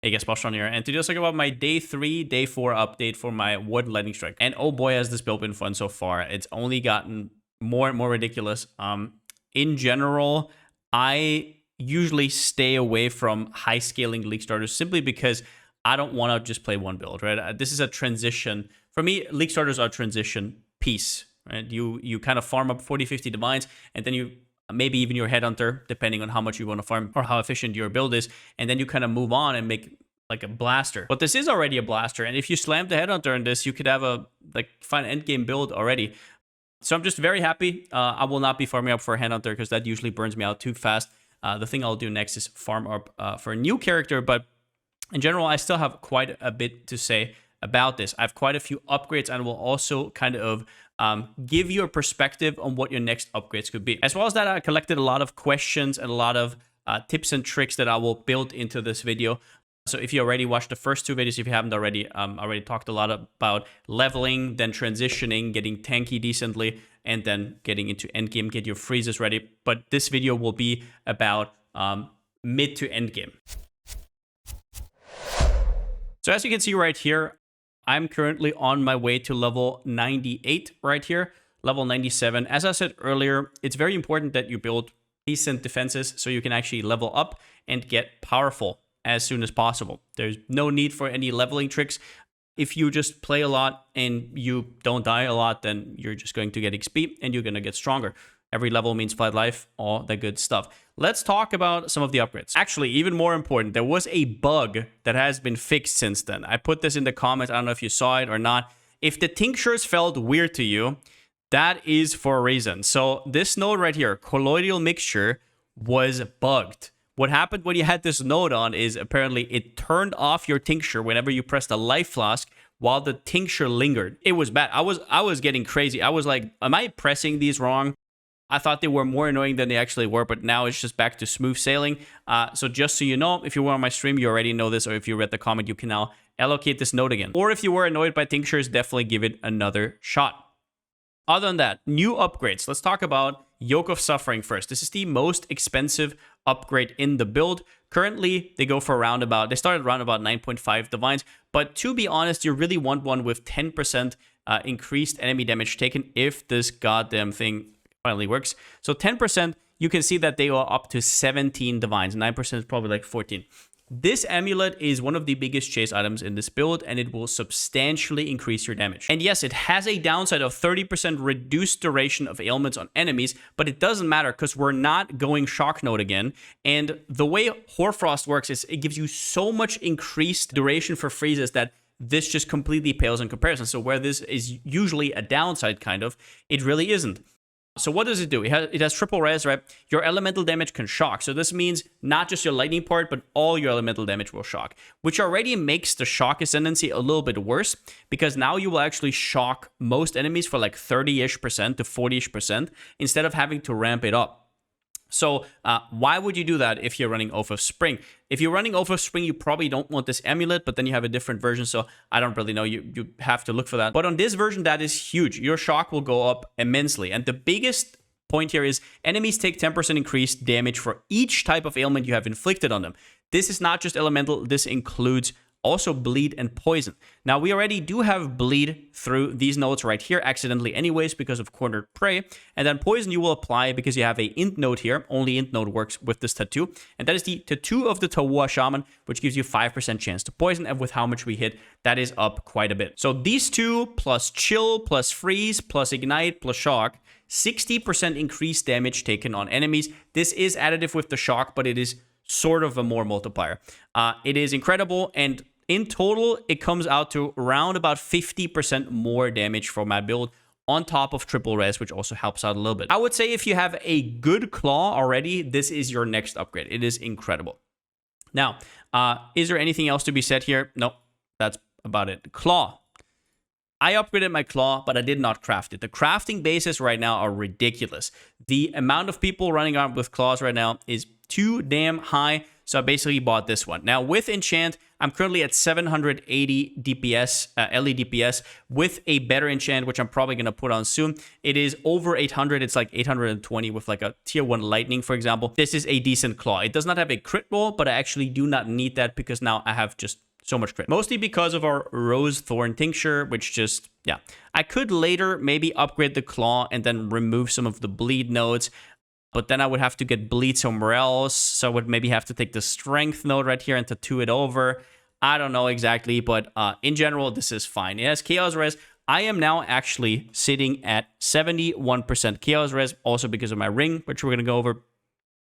Hey guys, Palsteron here, and today let's talk about my day 3, day 4 update for my Warden Lightning Strike. And oh boy, has this build been fun so far. It's only gotten more and more ridiculous. In general, I usually stay away from high scaling League starters simply because I don't want to just play one build, right? This is a transition. For me, League starters are a transition piece, right? You kind of farm up 40, 50 divines, and then you maybe even your headhunter, depending on how much you want to farm or how efficient your build is, and then you kind of move on and make like a blaster. But this is already a blaster, and if you slam the headhunter in this, you could have a fine endgame build already. So I'm just very happy. I will not be farming up for a headhunter because that usually burns me out too fast. The thing I'll do next is farm up for a new character, but in general, I still have quite a bit to say about this. I have quite a few upgrades, and will also kind of give you a perspective on what your next upgrades could be. As well as that, I collected a lot of questions and a lot of tips and tricks that I will build into this video. So if you already watched the first two videos, if you haven't already, I already talked a lot about leveling, then transitioning, getting tanky decently, and then getting into endgame, get your freezes ready. But this video will be about mid to endgame. So as you can see right here, I'm currently on my way to level 98 right here, level 97. As I said earlier, it's very important that you build decent defenses so you can actually level up and get powerful as soon as possible. There's no need for any leveling tricks. If you just play a lot and you don't die a lot, then you're just going to get XP and you're going to get stronger. Every level means flat life, all the good stuff. Let's talk about some of the upgrades. Actually, even more important, there was a bug that has been fixed since then. I put this in the comments. I don't know if you saw it or not. If the tinctures felt weird to you, that is for a reason. So this node right here, colloidal mixture, was bugged. What happened when you had this node on is apparently it turned off your tincture whenever you pressed a life flask while the tincture lingered. It was bad. I was getting crazy. I was like, am I pressing these wrong? I thought they were more annoying than they actually were, but now it's just back to smooth sailing. So just so you know, if you were on my stream, you already know this, or if you read the comment, you can now allocate this node again. Or if you were annoyed by tinctures, definitely give it another shot. Other than that, new upgrades. Let's talk about Yoke of Suffering first. This is the most expensive upgrade in the build. Currently, they go for they started around about 9.5 divines, but to be honest, you really want one with 10% increased enemy damage taken if this goddamn thing finally works. So 10%, you can see that they are up to 17 divines. 9% is probably like 14. This amulet is one of the biggest chase items in this build, and it will substantially increase your damage. And yes, it has a downside of 30% reduced duration of ailments on enemies, but it doesn't matter because we're not going shock node again. And the way Hoarfrost works is it gives you so much increased duration for freezes that this just completely pales in comparison. So where this is usually a downside kind of, it really isn't. So what does it do? It has triple res, right? Your elemental damage can shock. So this means not just your lightning part, but all your elemental damage will shock, which already makes the shock ascendancy a little bit worse because now you will actually shock most enemies for like 30-ish% to 40-ish% instead of having to ramp it up. So why would you do that if you're running Oath of Spring? If you're running Oath of Spring, you probably don't want this amulet, but then you have a different version, so I don't really know. You have to look for that. But on this version, that is huge. Your shock will go up immensely. And the biggest point here is enemies take 10% increased damage for each type of ailment you have inflicted on them. This is not just elemental. This includes also bleed and poison. Now, we already do have bleed through these nodes right here accidentally anyways because of cornered prey. And then poison you will apply because you have a int node here. Only int node works with this tattoo. And that is the tattoo of the Tawua Shaman, which gives you 5% chance to poison. And with how much we hit, that is up quite a bit. So these two plus chill, plus freeze, plus ignite, plus shock, 60% increased damage taken on enemies. This is additive with the shock, but it is sort of a more multiplier. It is incredible, and in total, it comes out to around about 50% more damage for my build on top of triple res, which also helps out a little bit. I would say if you have a good claw already, this is your next upgrade. It is incredible. Now, is there anything else to be said here? No, that's about it. Claw. I upgraded my claw, but I did not craft it. The crafting bases right now are ridiculous. The amount of people running around with claws right now is too damn high. So I basically bought this one. Now with enchant, I'm currently at 780 DPS, LE DPS with a better enchant, which I'm probably going to put on soon. It is over 800. It's like 820 with like a tier 1 lightning, for example. This is a decent claw. It does not have a crit roll, but I actually do not need that because now I have just so much crit. Mostly because of our Rose Thorn Tincture, which just, yeah. I could later maybe upgrade the claw and then remove some of the bleed nodes. But then I would have to get bleed somewhere else. So I would maybe have to take the strength node right here and tattoo it over. I don't know exactly, but in general, this is fine. It has Chaos Res. I am now actually sitting at 71% Chaos Res, also because of my ring, which we're going to go over.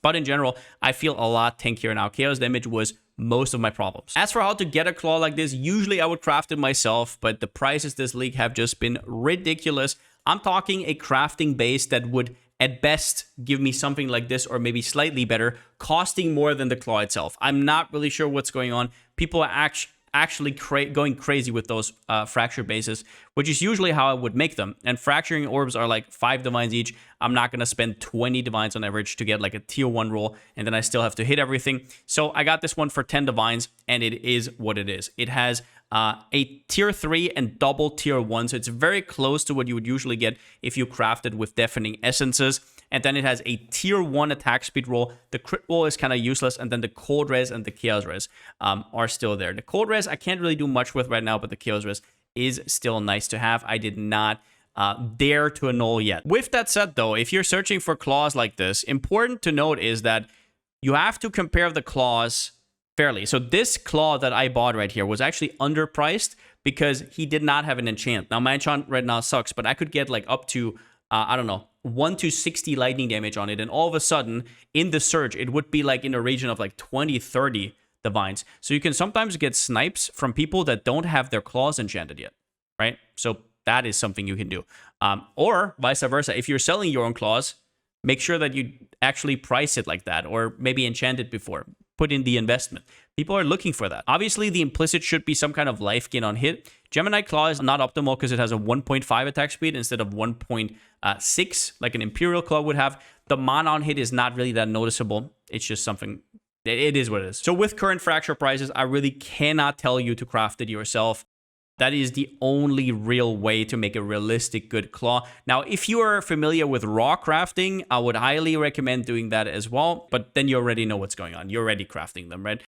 But in general, I feel a lot tankier now. Chaos damage was most of my problems. As for how to get a claw like this, usually I would craft it myself, but the prices this league have just been ridiculous. I'm talking a crafting base that would at best give me something like this or maybe slightly better, costing more than the claw itself. I'm not really sure what's going on. People are actually going crazy with those fracture bases, which is usually how I would make them. And fracturing orbs are like 5 divines each. I'm not going to spend 20 divines on average to get like a tier 1 roll, and then I still have to hit everything. So I got this one for 10 divines, and it is what it is. It has a tier 3 and double tier 1, so it's very close to what you would usually get if you crafted with deafening essences. And then it has a tier 1 attack speed roll. The crit roll is kind of useless, and then the cold res and the chaos res are still there. The cold res I can't really do much with right now, but the chaos res is still nice to have. I did not dare to annul yet. With that said though, if you're searching for claws like this, important to note is that you have to compare the claws fairly. So this claw that I bought right here was actually underpriced because he did not have an enchant. Now my enchant right now sucks, but I could get like up to, I don't know, 1 to 60 lightning damage on it. And all of a sudden in the surge, it would be like in a region of like 20, 30 divines. So you can sometimes get snipes from people that don't have their claws enchanted yet, right? So that is something you can do. Or vice versa. If you're selling your own claws, make sure that you actually price it like that, or maybe enchant it before. Put in the investment. People are looking for that. Obviously, the implicit should be some kind of life gain on hit. Gemini Claw is not optimal because it has a 1.5 attack speed instead of 1.6, like an Imperial Claw would have. The mana on hit is not really that noticeable. It's just something, it is what it is. So with current fracture prices, I really cannot tell you to craft it yourself. That is the only real way to make a realistic good claw. Now, if you are familiar with raw crafting, I would highly recommend doing that as well. But then you already know what's going on. You're already crafting them, right?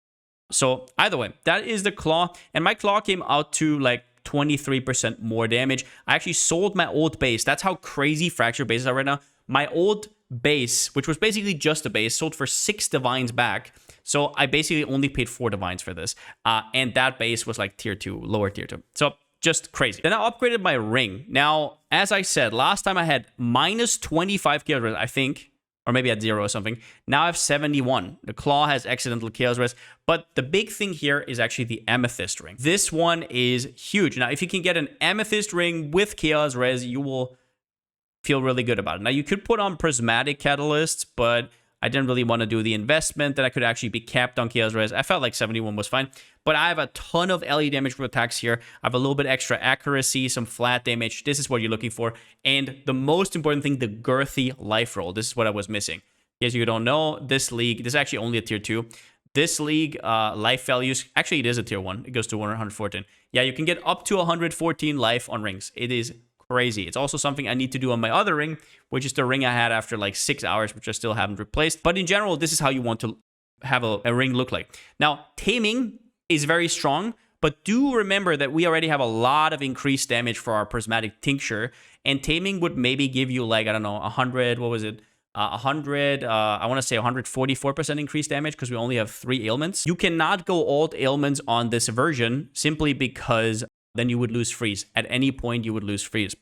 So either way, that is the claw. And my claw came out to like 23% more damage. I actually sold my old base. That's how crazy fracture bases are right now. My old base, which was basically just a base, sold for 6 divines back. So I basically only paid 4 divines for this. And that base was like tier 2, lower tier 2. So just crazy. Then I upgraded my ring. Now, as I said, last time I had minus 25 chaos res, I think, or maybe at 0 or something. Now I have 71. The claw has accidental chaos res. But the big thing here is actually the amethyst ring. This one is huge. Now, if you can get an amethyst ring with chaos res, you will feel really good about it. Now, you could put on prismatic catalysts, but I didn't really want to do the investment that I could actually be capped on chaos res. I felt like 71 was fine, but I have a ton of LE damage for attacks here. I have a little bit extra accuracy, some flat damage. This is what you're looking for. And the most important thing, the girthy life roll. This is what I was missing. In case you don't know, this league, this is actually only a tier 2. This league, life values, actually it is a tier 1. It goes to 114. Yeah, you can get up to 114 life on rings. It is crazy. It's also something I need to do on my other ring, which is the ring I had after like 6 hours, which I still haven't replaced. But in general, this is how you want to have a ring look like. Now, taming is very strong, but do remember that we already have a lot of increased damage for our prismatic tincture, and taming would maybe give you like, I don't know, 100, what was it? 100, I want to say 144% increased damage because we only have 3 ailments. You cannot go alt ailments on this version simply because then you would lose freeze. At any point, you would lose freeze.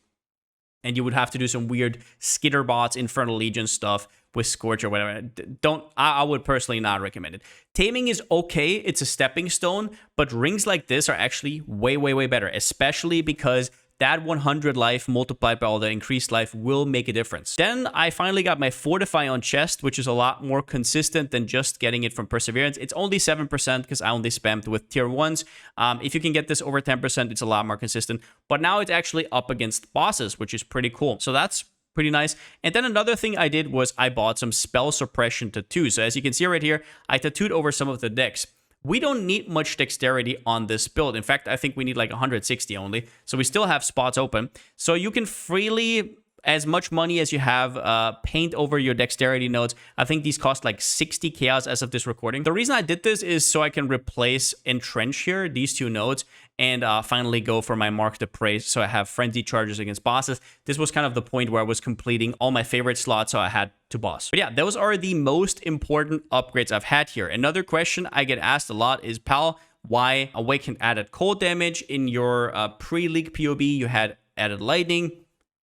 And you would have to do some weird Skitterbots, Infernal Legion stuff with Scorch or whatever. I would personally not recommend it. Taming is okay. It's a stepping stone. But rings like this are actually way, way, way better. Especially because that 100 life multiplied by all the increased life will make a difference. Then I finally got my Fortify on chest, which is a lot more consistent than just getting it from Perseverance. It's only 7% because I only spammed with tier 1s. If you can get this over 10%, it's a lot more consistent. But now it's actually up against bosses, which is pretty cool. So that's pretty nice. And then another thing I did was I bought some spell suppression tattoos. So as you can see right here, I tattooed over some of the decks. We don't need much dexterity on this build. In fact, I think we need like 160 only. So we still have spots open. So you can freely, as much money as you have, paint over your dexterity nodes. I think these cost like 60 chaos as of this recording. The reason I did this is so I can replace Entrench here, these two nodes, and finally go for my Mark the Prey, so I have frenzy charges against bosses. This was kind of the point where I was completing all my favorite slots, so I had to boss. But yeah, those are the most important upgrades I've had here. Another question I get asked a lot is, Pal, why Awakened added cold damage? In your pre-league POB, you had added lightning.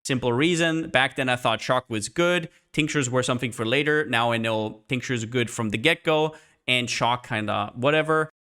Simple reason, back then I thought shock was good, tinctures were something for later. Now I know tinctures are good from the get-go, and shock kind of whatever.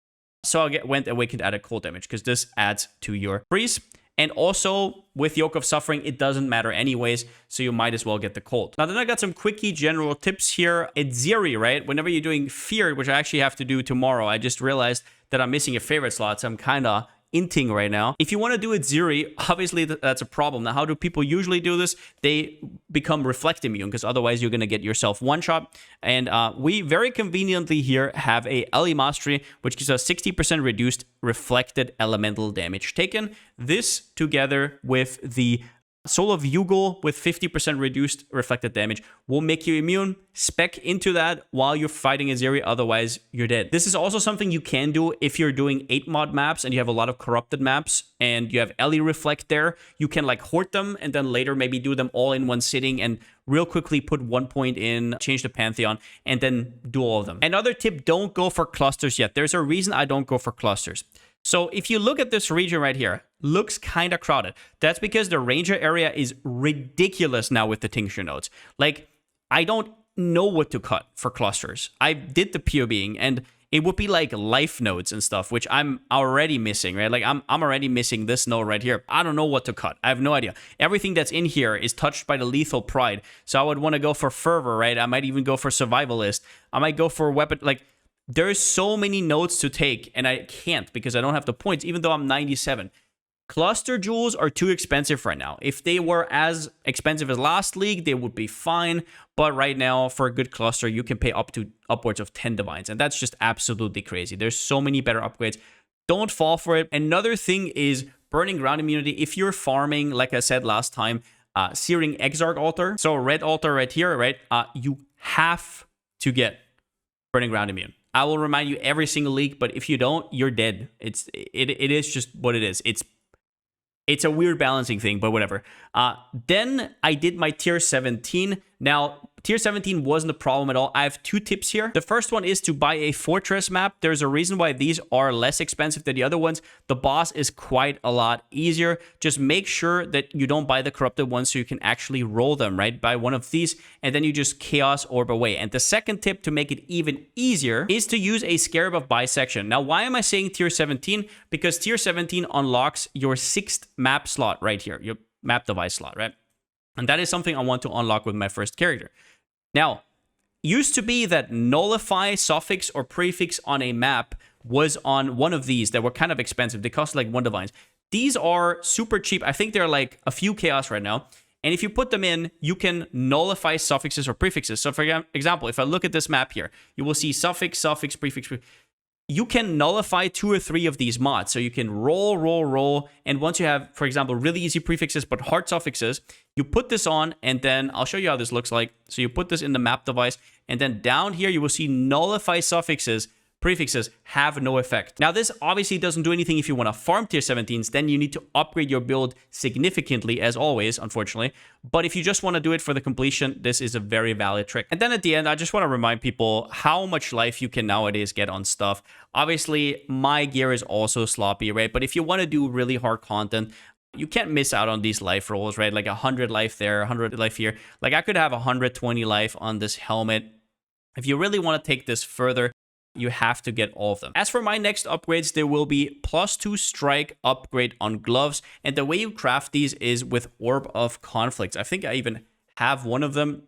So I went Awakened added cold damage, because this adds to your freeze. And also, with Yoke of Suffering, it doesn't matter anyways, so you might as well get the cold. Now, then I got some quickie general tips here. It's Ziri, right? Whenever you're doing Fear, which I actually have to do tomorrow, I just realized that I'm missing a favorite slot, so I'm kind of inting right now. If you want to do it Ziri, obviously that's a problem. Now, how do people usually do this? They become Reflect Immune, because otherwise you're going to get yourself one shot. And we very conveniently here have a Ellie Mastery, which gives us 60% reduced reflected elemental damage taken. This together with the Soul of Yugal with 50% reduced reflected damage will make you immune. Spec into that while you're fighting Azeri, otherwise you're dead. This is also something you can do if you're doing 8 mod maps and you have a lot of corrupted maps and you have Ellie Reflect there. You can like hoard them and then later maybe do them all in one sitting and real quickly put 1 point in, change the Pantheon, and then do all of them. Another tip, don't go for clusters yet. There's a reason I don't go for clusters. So if you look at this region right here, looks kind of crowded. That's because the Ranger area is ridiculous now with the Tincture nodes. Like, I don't know what to cut for clusters. I did the POBing, and it would be like life nodes and stuff, which I'm already missing, right? Like, I'm already missing this node right here. I don't know what to cut. I have no idea. Everything that's in here is touched by the Lethal Pride. So I would want to go for Fervor, right? I might even go for Survivalist. I might go for Weapon, like... There's so many nodes to take, and I can't because I don't have the points, even though I'm 97. Cluster jewels are too expensive right now. If they were as expensive as last league, they would be fine. But right now, for a good cluster, you can pay upwards of 10 divines, and that's just absolutely crazy. There's so many better upgrades. Don't fall for it. Another thing is burning ground immunity. If you're farming, like I said last time, Searing Exarch Altar, so red altar right here, right? You have to get burning ground immune. I will remind you every single league, but if you don't, you're dead. It is just what it is. It's a weird balancing thing, but whatever. Then I did my tier 17. Now, tier 17 wasn't a problem at all. I have 2 tips here. The first one is to buy a fortress map. There's a reason why these are less expensive than the other ones. The boss is quite a lot easier. Just make sure that you don't buy the corrupted ones so you can actually roll them, right? Buy one of these, and then you just chaos orb away. And the second tip to make it even easier is to use a Scarab of Bisection. Now, why am I saying tier 17? Because tier 17 unlocks your 6th map slot right here, your map device slot, right? And that is something I want to unlock with my first character. Now, used to be that nullify, suffix, or prefix on a map was on one of these that were kind of expensive. They cost like 1 divines. These are super cheap. I think they're like a few chaos right now. And if you put them in, you can nullify suffixes or prefixes. So for example, if I look at this map here, you will see suffix, suffix, prefix. You can nullify 2 or 3 of these mods. So you can roll. And once you have, for example, really easy prefixes but hard suffixes, you put this on, and then I'll show you how this looks like. So you put this in the map device, and then down here you will see nullify suffixes. Prefixes have no effect. Now, this obviously doesn't do anything if you want to farm tier 17s. Then you need to upgrade your build significantly, as always, unfortunately. But if you just want to do it for the completion, this is a very valid trick. And then at the end, I just want to remind people how much life you can nowadays get on stuff. Obviously, my gear is also sloppy, right? But if you want to do really hard content, you can't miss out on these life rolls, right? Like 100 life there, 100 life here. Like I could have 120 life on this helmet. If you really want to take this further, you have to get all of them. As for my next upgrades, there will be +2 strike upgrade on gloves. And the way you craft these is with Orb of Conflicts. I think I even have one of them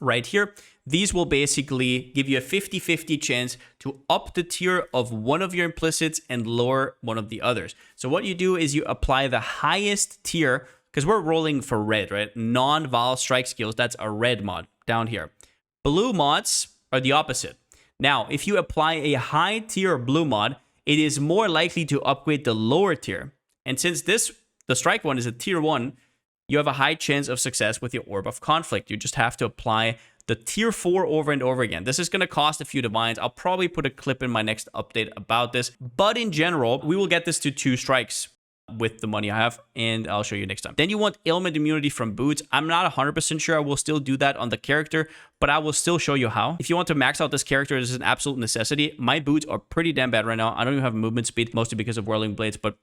right here. These will basically give you a 50-50 chance to up the tier of one of your implicits and lower one of the others. So what you do is you apply the highest tier because we're rolling for red, right? Non-Val strike skills, that's a red mod down here. Blue mods are the opposite. Now, if you apply a high tier blue mod, it is more likely to upgrade the lower tier. And since the strike one is a tier 1, you have a high chance of success with your Orb of Conflict. You just have to apply the tier 4 over and over again. This is going to cost a few divines. I'll probably put a clip in my next update about this. But in general, we will get this to 2 strikes with the money I have, and I'll show you next time. Then you want ailment immunity from boots. I'm not 100% sure I will still do that on the character, but I will still show you how. If you want to max out this character, this is an absolute necessity. My boots are pretty damn bad right now. I don't even have movement speed, mostly because of whirling blades, but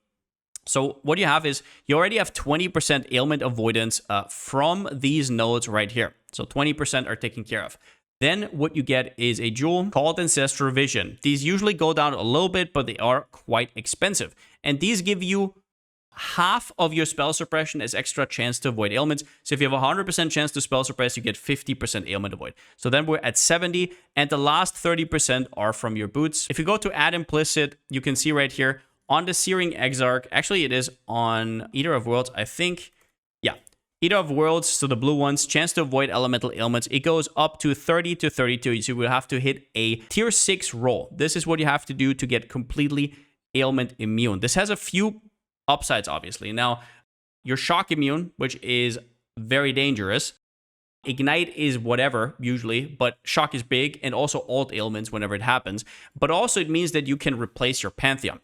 so what you have is you already have 20% ailment avoidance from these nodes right here. So 20% are taken care of. Then what you get is a jewel called Ancestral Vision. These usually go down a little bit, but they are quite expensive. And these give you half of your spell suppression as extra chance to avoid ailments. So if you have a 100% chance to spell suppress, you get 50% ailment avoid. So then we're at 70, and the last 30% are from your boots. If you go to add implicit, you can see right here, on the Searing Exarch, actually it is on Eater of Worlds, I think. Yeah, Eater of Worlds, so the blue ones, chance to avoid elemental ailments. It goes up to 30 to 32, so you will have to hit a tier 6 roll. This is what you have to do to get completely ailment immune. This has a few upsides, obviously. Now, you're shock immune, which is very dangerous. Ignite is whatever, usually, but shock is big, and also alt ailments whenever it happens. But also it means that you can replace your Pantheon.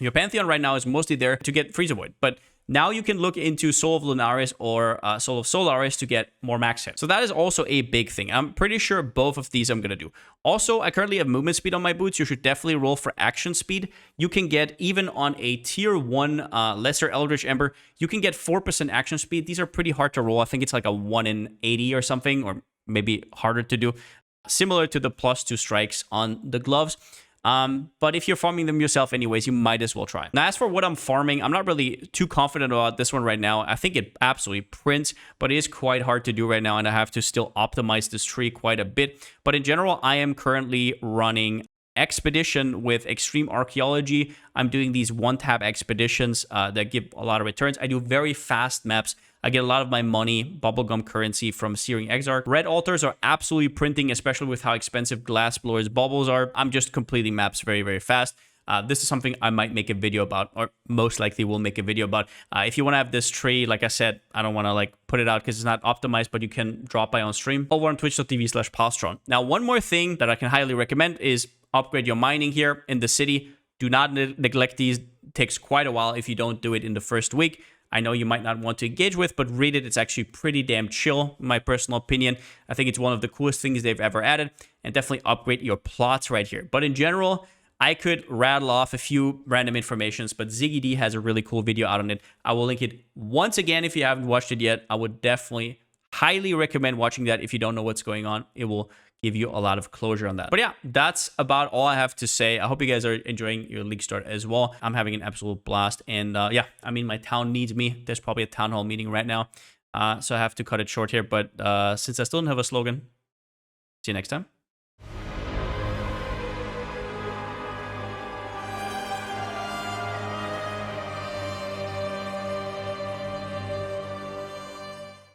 Your Pantheon right now is mostly there to get Freeze Avoid, but now you can look into Soul of Lunaris or Soul of Solaris to get more max hit. So that is also a big thing. I'm pretty sure both of these I'm going to do. Also, I currently have movement speed on my boots. You should definitely roll for action speed. You can get, even on a tier 1 Lesser Eldritch Ember, you can get 4% action speed. These are pretty hard to roll. I think it's like a 1 in 80 or something, or maybe harder to do. Similar to the +2 strikes on the gloves. But if you're farming them yourself anyways, you might as well try. Now, as for what I'm farming, I'm not really too confident about this one right now. I think it absolutely prints, but it is quite hard to do right now, and I have to still optimize this tree quite a bit. But in general, I am currently running Expedition with Extreme Archaeology. I'm doing these one-tap expeditions that give a lot of returns. I do very fast maps. I get a lot of my money, bubblegum currency, from Searing Exarch. Red altars are absolutely printing, especially with how expensive Glassblower's bubbles are. I'm just completing maps very, very fast. This is something I might make a video about, or most likely will make a video about. If you want to have this tree, like I said, I don't want to put it out because it's not optimized, but you can drop by on stream over on twitch.tv/Palsteron. Now, one more thing that I can highly recommend is upgrade your mining here in the city. Do not neglect these. It takes quite a while if you don't do it in the first week. I know you might not want to engage with, but read it. It's actually pretty damn chill, in my personal opinion. I think it's one of the coolest things they've ever added, and definitely upgrade your plots right here. But in general, I could rattle off a few random informations, but Ziggy D has a really cool video out on it. I will link it once again if you haven't watched it yet. I would definitely highly recommend watching that if you don't know what's going on. It will give you a lot of closure on that. But yeah, that's about all I have to say. I hope you guys are enjoying your league start as well. I'm having an absolute blast. And yeah, I mean, my town needs me. There's probably a town hall meeting right now. So I have to cut it short here. But since I still don't have a slogan, see you next time.